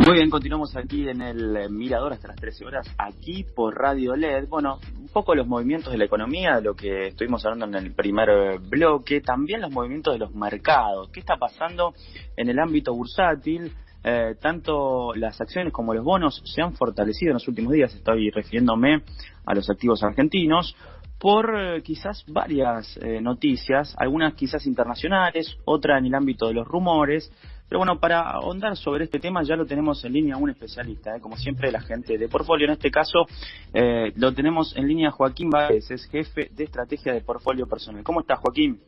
Muy bien, continuamos aquí en el Mirador hasta las 13 horas, aquí por Radio LED. Bueno, un poco los movimientos de la economía, de lo que estuvimos hablando en el primer bloque, también los movimientos de los mercados. ¿Qué está pasando en el ámbito bursátil? Tanto las acciones como los bonos se han fortalecido en los últimos días, estoy refiriéndome a los activos argentinos, por quizás varias noticias, algunas quizás internacionales, otras en el ámbito de los rumores. Pero bueno, para ahondar sobre este tema ya lo tenemos en línea un especialista, como siempre la gente de Portfolio. En este caso lo tenemos en línea Joaquín Báez, es jefe de estrategia de Portfolio Personal. ¿Cómo estás, Joaquín?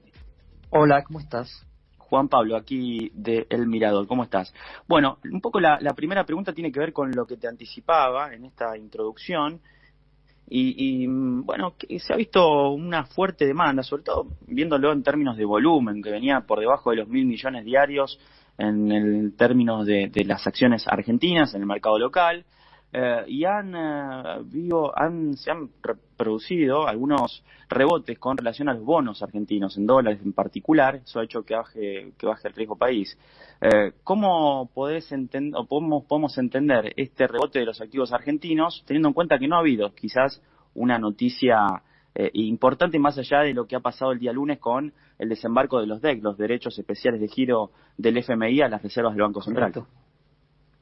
Hola, ¿cómo estás? Juan Pablo, aquí de El Mirador, ¿cómo estás? Bueno, un poco la primera pregunta tiene que ver con lo que te anticipaba en esta introducción. Bueno, que se ha visto una fuerte demanda, sobre todo viéndolo en términos de volumen, que venía por debajo de los 1.000 millones diarios en el términos de las acciones argentinas en el mercado local, y se han producido algunos rebotes con relación a los bonos argentinos, en dólares en particular. Eso ha hecho que baje el riesgo país. ¿Cómo podemos entender este rebote de los activos argentinos, teniendo en cuenta que no ha habido quizás una noticia importante más allá de lo que ha pasado el día lunes con el desembarco de los DEC, los derechos especiales de giro del FMI a las reservas del Banco Central?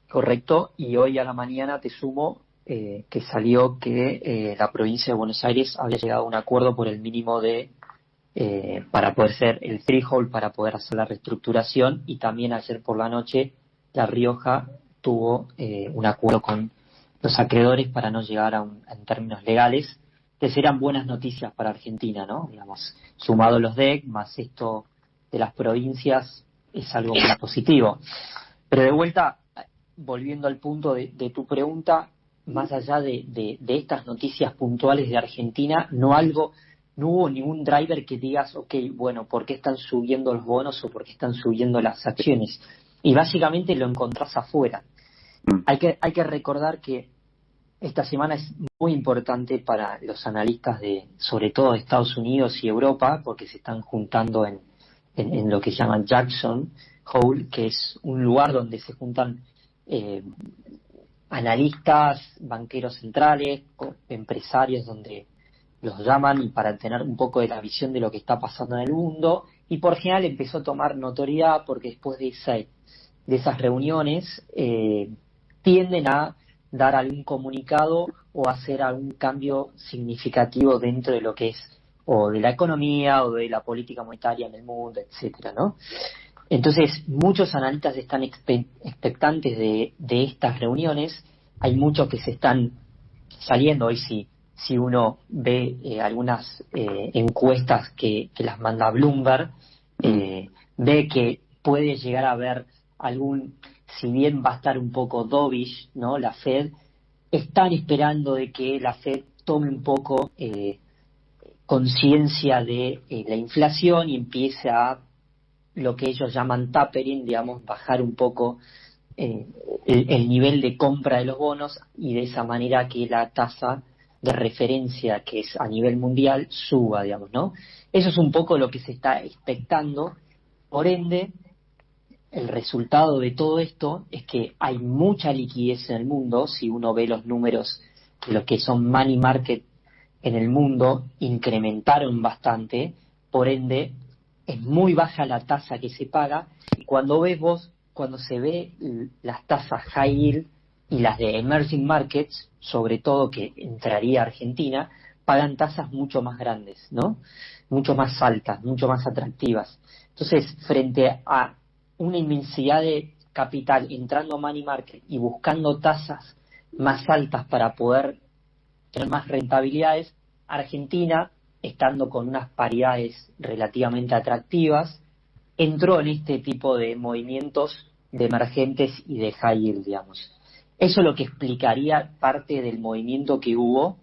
Correcto, y hoy a la mañana te sumo que salió que la provincia de Buenos Aires había llegado a un acuerdo por el mínimo para poder ser el threshold para poder hacer la reestructuración, y también ayer por la noche La Rioja tuvo un acuerdo con los acreedores para no llegar en términos legales, que serán buenas noticias para Argentina, ¿no? Digamos, sumado los DEC, más esto de las provincias, es algo muy positivo. Pero de vuelta, volviendo al punto de tu pregunta, más allá de estas noticias puntuales de Argentina, no hubo ningún driver que digas, ok, bueno, ¿por qué están subiendo los bonos o por qué están subiendo las acciones? Y básicamente lo encontrás afuera. Hay que recordar que esta semana es muy importante para los analistas sobre todo de Estados Unidos y Europa, porque se están juntando en lo que llaman Jackson Hole, que es un lugar donde se juntan analistas, banqueros centrales, empresarios, donde los llaman, y para tener un poco de la visión de lo que está pasando en el mundo. Y por general empezó a tomar notoriedad porque después de esas reuniones tienden a dar algún comunicado o hacer algún cambio significativo dentro de lo que es o de la economía o de la política monetaria en el mundo, etcétera, ¿no? Entonces, muchos analistas están expectantes de estas reuniones. Hay muchos que se están saliendo. Hoy si uno ve algunas encuestas que las manda Bloomberg, ve que puede llegar a haber si bien va a estar un poco dovish, ¿no? La Fed, están esperando de que la Fed tome un poco conciencia de la inflación y empiece a lo que ellos llaman tapering, digamos, bajar un poco el nivel de compra de los bonos, y de esa manera que la tasa de referencia, que es a nivel mundial, suba, digamos, ¿no? Eso es un poco lo que se está expectando. Por ende, el resultado de todo esto es que hay mucha liquidez en el mundo. Si uno ve los números de lo que son money market en el mundo, incrementaron bastante. Por ende, es muy baja la tasa que se paga, y cuando se ve las tasas high yield y las de emerging markets, sobre todo que entraría Argentina, pagan tasas mucho más grandes, ¿no? Mucho más altas, mucho más atractivas. Entonces, frente a una inmensidad de capital entrando a money market y buscando tasas más altas para poder tener más rentabilidades, Argentina, estando con unas paridades relativamente atractivas, entró en este tipo de movimientos de emergentes y de high yield, digamos. Eso es lo que explicaría parte del movimiento que hubo,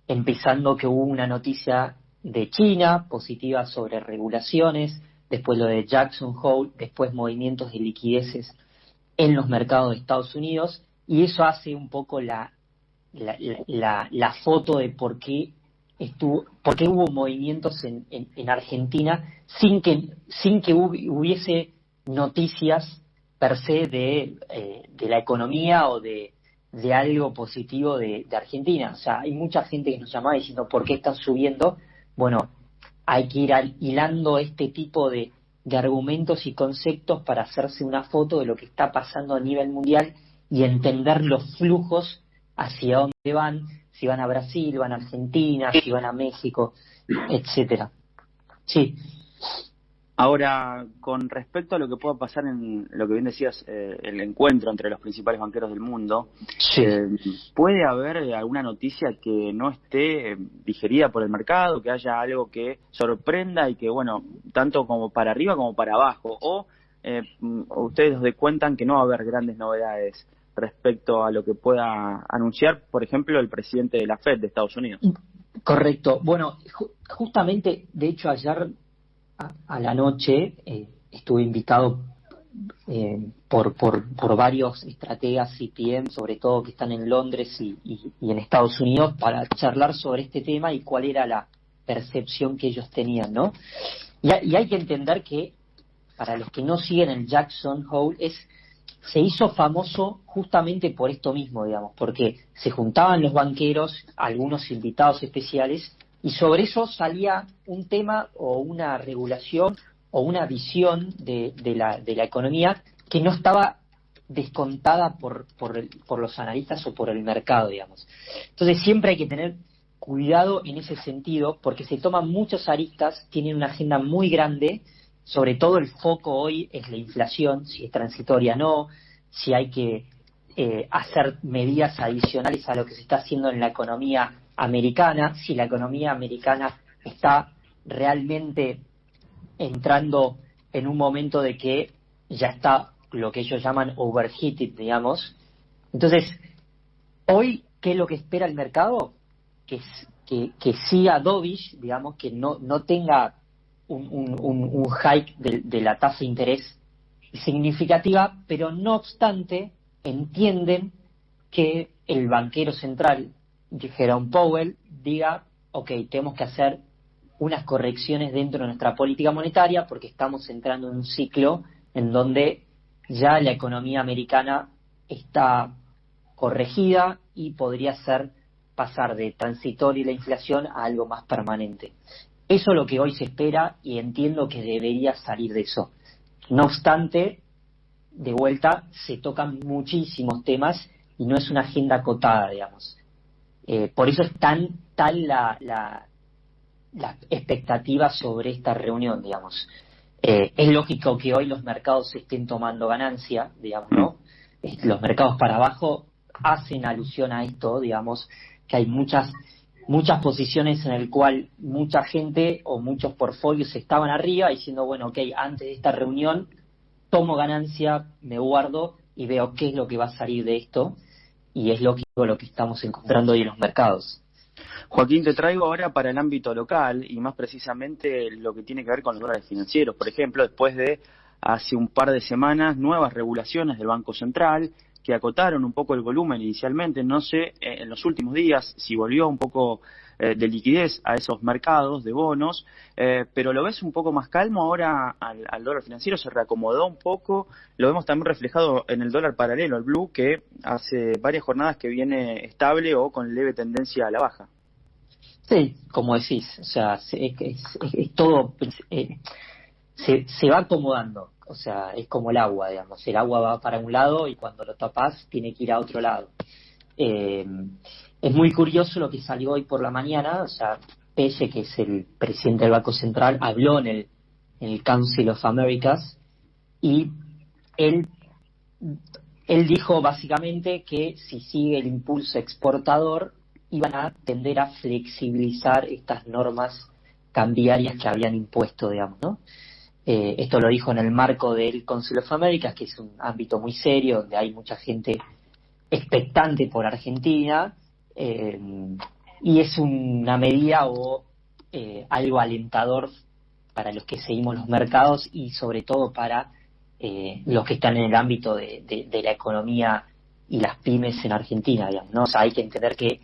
empezando que hubo una noticia de China positiva sobre regulaciones, después lo de Jackson Hole, después movimientos de liquideces en los mercados de Estados Unidos, y eso hace un poco la foto de por qué hubo movimientos en Argentina sin que hubiese noticias per se de la economía o de algo positivo de Argentina. O sea, hay mucha gente que nos llamaba diciendo ¿por qué están subiendo? Bueno, hay que ir hilando este tipo de argumentos y conceptos para hacerse una foto de lo que está pasando a nivel mundial y entender los flujos hacia dónde van, si van a Brasil, van a Argentina, si van a México, etcétera. Sí. Ahora, con respecto a lo que pueda pasar en lo que bien decías, el encuentro entre los principales banqueros del mundo, Sí. ¿Puede haber alguna noticia que no esté digerida por el mercado, que haya algo que sorprenda y que, bueno, tanto como para arriba como para abajo? ¿O ustedes nos cuentan que no va a haber grandes novedades respecto a lo que pueda anunciar, por ejemplo, el presidente de la Fed de Estados Unidos? Correcto. Bueno, justamente, de hecho, ayer a la noche estuve invitado por varios estrategas CPM, sobre todo que están en Londres y en Estados Unidos, para charlar sobre este tema y cuál era la percepción que ellos tenían, ¿no? Y hay que entender que, para los que no siguen el Jackson Hole, se hizo famoso justamente por esto mismo, digamos, porque se juntaban los banqueros, algunos invitados especiales, y sobre eso salía un tema o una regulación o una visión de la economía que no estaba descontada por los analistas o por el mercado, digamos. Entonces siempre hay que tener cuidado en ese sentido, porque se toman muchas aristas, tienen una agenda muy grande. Sobre todo el foco hoy es la inflación, si es transitoria o no, si hay que hacer medidas adicionales a lo que se está haciendo en la economía americana, si la economía americana está realmente entrando en un momento de que ya está lo que ellos llaman overheated, digamos. Entonces, hoy, ¿qué es lo que espera el mercado? Que siga dovish, digamos, que no tenga un hike de la tasa de interés significativa, pero no obstante entienden que el banquero central, Jerome Powell, diga, ok, tenemos que hacer unas correcciones dentro de nuestra política monetaria porque estamos entrando en un ciclo en donde ya la economía americana está corregida y podría pasar de transitoria la inflación a algo más permanente. Eso es lo que hoy se espera y entiendo que debería salir de eso. No obstante, de vuelta, se tocan muchísimos temas y no es una agenda acotada, digamos. Por eso es tan la expectativa sobre esta reunión, digamos. Es lógico que hoy los mercados estén tomando ganancia, digamos, ¿no? Los mercados para abajo hacen alusión a esto, digamos, que hay muchas posiciones en el cual mucha gente o muchos portfolios estaban arriba diciendo, bueno, ok, antes de esta reunión tomo ganancia, me guardo y veo qué es lo que va a salir de esto, y es lógico lo que estamos encontrando hoy en los mercados. Joaquín, te traigo ahora para el ámbito local y más precisamente lo que tiene que ver con los dólares financieros. Por ejemplo, después de hace un par de semanas nuevas regulaciones del Banco Central que acotaron un poco el volumen inicialmente, no sé en los últimos días si volvió un poco de liquidez a esos mercados de bonos, pero lo ves un poco más calmo ahora al dólar financiero, se reacomodó un poco, lo vemos también reflejado en el dólar paralelo, el blue, que hace varias jornadas que viene estable o con leve tendencia a la baja. Sí, como decís, o sea, es todo, se va acomodando, o sea, es como el agua, digamos, el agua va para un lado y cuando lo tapás tiene que ir a otro lado. Es muy curioso lo que salió hoy por la mañana, o sea, Pese, que es el presidente del Banco Central, habló en el Council of Americas y él dijo básicamente que si sigue el impulso exportador iban a tender a flexibilizar estas normas cambiarias que habían impuesto, digamos, ¿no? Esto lo dijo en el marco del Council of Americas, que es un ámbito muy serio, donde hay mucha gente expectante por Argentina, y es una medida o algo alentador para los que seguimos los mercados y sobre todo para los que están en el ámbito de la economía y las pymes en Argentina, digamos, ¿no? O sea, hay que entender que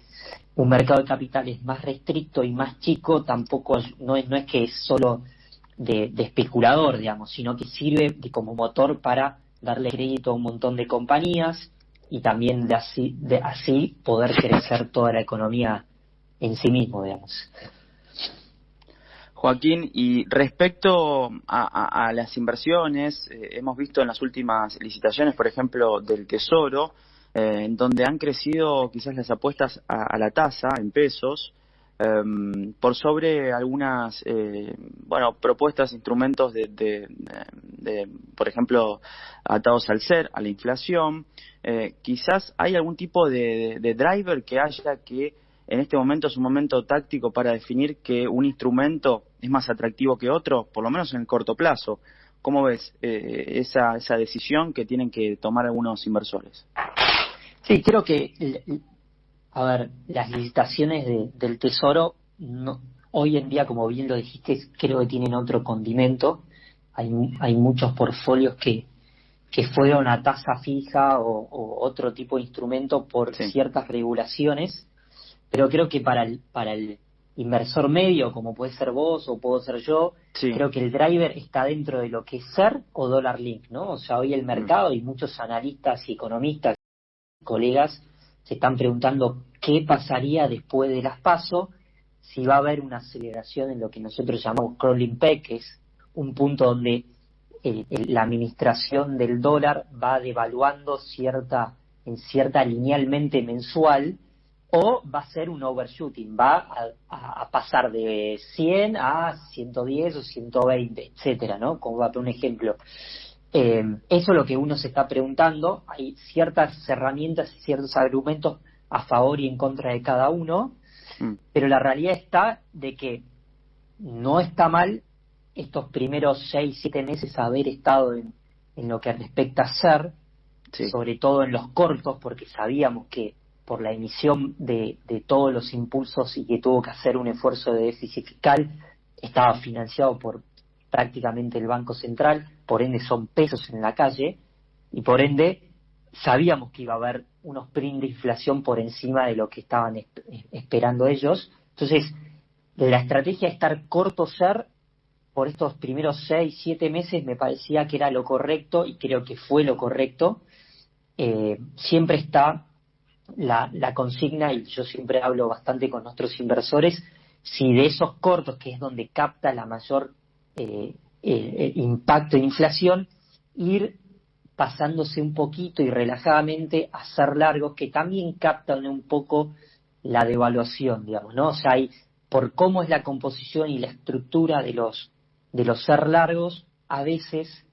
un mercado de capitales más restricto y más chico tampoco no es que es solo de especulador, digamos, sino que sirve como motor para darle crédito a un montón de compañías y también de así poder crecer toda la economía en sí mismo, digamos. Joaquín, y respecto a las inversiones, hemos visto en las últimas licitaciones, por ejemplo, del Tesoro, en donde han crecido quizás las apuestas a la tasa en pesos, por sobre algunas, propuestas, instrumentos por ejemplo, atados al SER, a la inflación. Quizás hay algún tipo de driver que haya que en este momento es un momento táctico para definir que un instrumento es más atractivo que otro, por lo menos en el corto plazo. ¿Cómo ves esa decisión que tienen que tomar algunos inversores? Sí, creo que, a ver, las licitaciones del Tesoro, hoy en día, como bien lo dijiste, creo que tienen otro condimento. Hay muchos portfolios que fueron a tasa fija o otro tipo de instrumento por Sí. ciertas regulaciones, pero creo que para el inversor medio, como puede ser vos o puedo ser yo, Sí. creo que el driver está dentro de lo que es SER o dólar link, ¿no? O sea, hoy el mercado y muchos analistas y economistas, colegas, se están preguntando qué pasaría después de las PASO, si va a haber una aceleración en lo que nosotros llamamos crawling peg, que es un punto donde la administración del dólar va devaluando cierta linealmente mensual, o va a ser un overshooting, va a pasar de 100 a 110 o 120, etcétera, ¿no? Como va a poner un ejemplo. Eso es lo que uno se está preguntando. Hay ciertas herramientas y ciertos argumentos a favor y en contra de cada uno, pero la realidad está de que no está mal estos primeros 6-7 meses haber estado en lo que respecta a SER, sí, sobre todo en los cortos, porque sabíamos que por la emisión de todos los impulsos y que tuvo que hacer un esfuerzo de déficit fiscal, estaba financiado por prácticamente el Banco Central, por ende son pesos en la calle, y por ende sabíamos que iba a haber unos prints de inflación por encima de lo que estaban esperando ellos. Entonces, la estrategia de estar corto SER por estos primeros 6-7 meses me parecía que era lo correcto, y creo que fue lo correcto. Siempre está la consigna, y yo siempre hablo bastante con nuestros inversores, si de esos cortos, que es donde capta la mayor impacto en inflación, ir pasándose un poquito y relajadamente a ser largos, que también captan un poco la devaluación, digamos, ¿no? O sea, por cómo es la composición y la estructura de los ser largos, a veces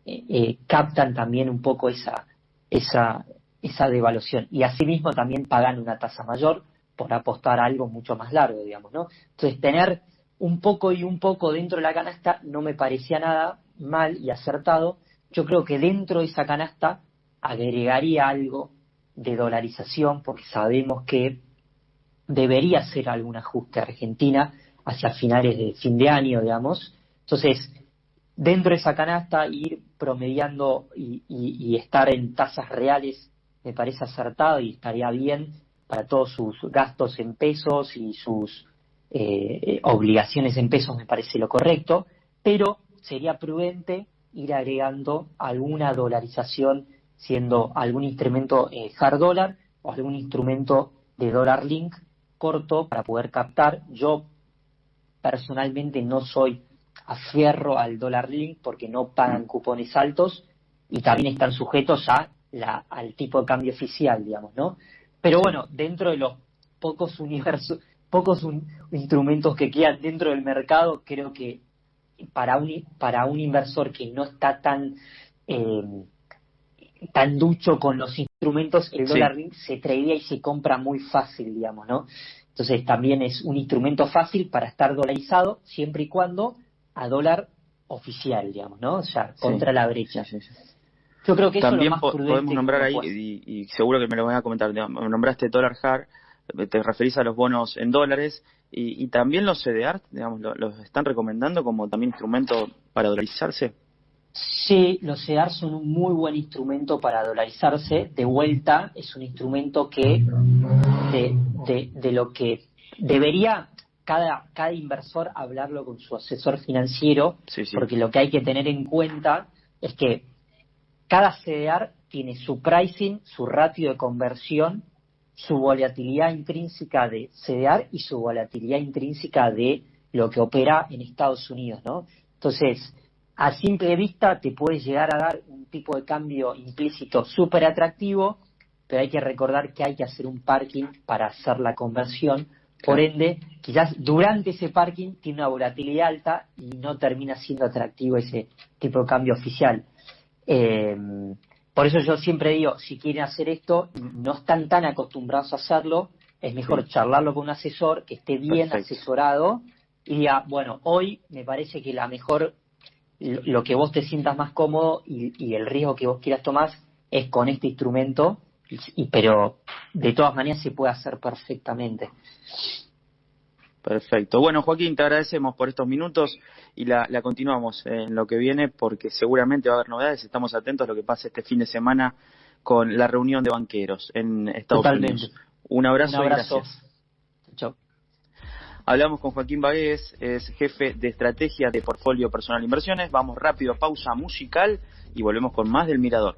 captan también un poco esa devaluación, y asimismo también pagan una tasa mayor por apostar a algo mucho más largo, digamos, ¿no? Entonces, tener un poco y un poco dentro de la canasta no me parecía nada mal y acertado. Yo creo que dentro de esa canasta agregaría algo de dolarización, porque sabemos que debería ser algún ajuste Argentina hacia finales de fin de año, digamos. Entonces, dentro de esa canasta, ir promediando y estar en tasas reales me parece acertado y estaría bien para todos sus gastos en pesos y sus obligaciones en pesos, me parece lo correcto, pero sería prudente ir agregando alguna dolarización, siendo algún instrumento hard dollar o algún instrumento de dólar link corto para poder captar. Yo personalmente no soy afierro al dólar link porque no pagan cupones altos y también están sujetos al tipo de cambio oficial, digamos, ¿no? Pero bueno, dentro de los pocos instrumentos que quedan dentro del mercado, creo que para un inversor que no está tan ducho con los instrumentos, el dólar link se tradea y se compra muy fácil, digamos, ¿no? Entonces también es un instrumento fácil para estar dolarizado, siempre y cuando a dólar oficial, digamos, ¿no? O sea, contra la brecha. Sí. Yo creo que también eso es lo más prudente. Podemos nombrar ahí, y seguro que me lo van a comentar, nombraste dólar hard, te referís a los bonos en dólares, y también los CDR, digamos, los están recomendando como también instrumento para dolarizarse. Sí, los CDR son un muy buen instrumento para dolarizarse. De vuelta, es un instrumento que de lo que debería cada inversor hablarlo con su asesor financiero, porque lo que hay que tener en cuenta es que cada CDR tiene su pricing, su ratio de conversión, su volatilidad intrínseca de CDR y su volatilidad intrínseca de lo que opera en Estados Unidos, ¿no? Entonces, a simple vista te puede llegar a dar un tipo de cambio implícito súper atractivo, pero hay que recordar que hay que hacer un parking para hacer la conversión. Por ende, quizás durante ese parking tiene una volatilidad alta y no termina siendo atractivo ese tipo de cambio oficial. Por eso yo siempre digo, si quieren hacer esto y no están tan acostumbrados a hacerlo, es mejor charlarlo con un asesor que esté bien asesorado y diga, bueno, hoy me parece que la mejor, lo que vos te sientas más cómodo y el riesgo que vos quieras tomar es con este instrumento, pero de todas maneras se puede hacer perfectamente. Perfecto. Bueno, Joaquín, te agradecemos por estos minutos y la continuamos en lo que viene, porque seguramente va a haber novedades. Estamos atentos a lo que pase este fin de semana con la reunión de banqueros en Estados Unidos. Un abrazo y gracias. Chao. Hablamos con Joaquín Bagués, es jefe de estrategia de Portfolio Personal Inversiones. Vamos rápido a pausa musical y volvemos con más del Mirador.